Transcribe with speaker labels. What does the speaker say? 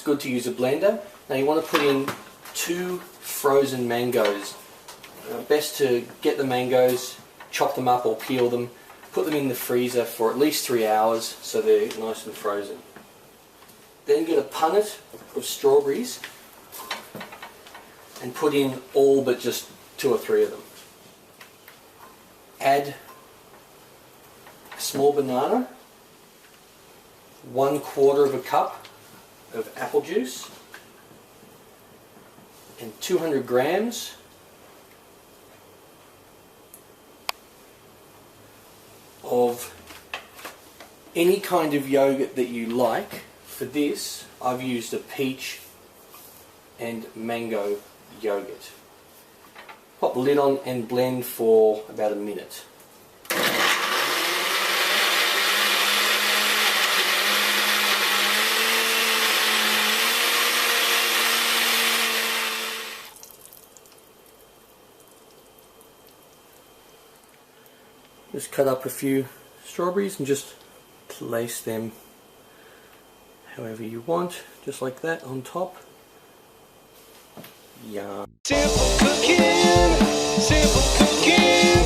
Speaker 1: it's good to use a blender. Now you want to put in 2 frozen mangoes. Best to get the mangoes, chop them up or peel them, put them in the freezer for at least 3 hours so they're nice and frozen. Then get a punnet of strawberries and put in all but just 2 or 3 of them. Add a small banana, 1/4 cup of apple juice, and 200 grams of any kind of yogurt that you like. For this, I've used a peach and mango yogurt. Pop the lid on and blend for about a minute. Just cut up a few strawberries and just place them however you want, just like that on top. Yum. Simple cooking, simple cooking.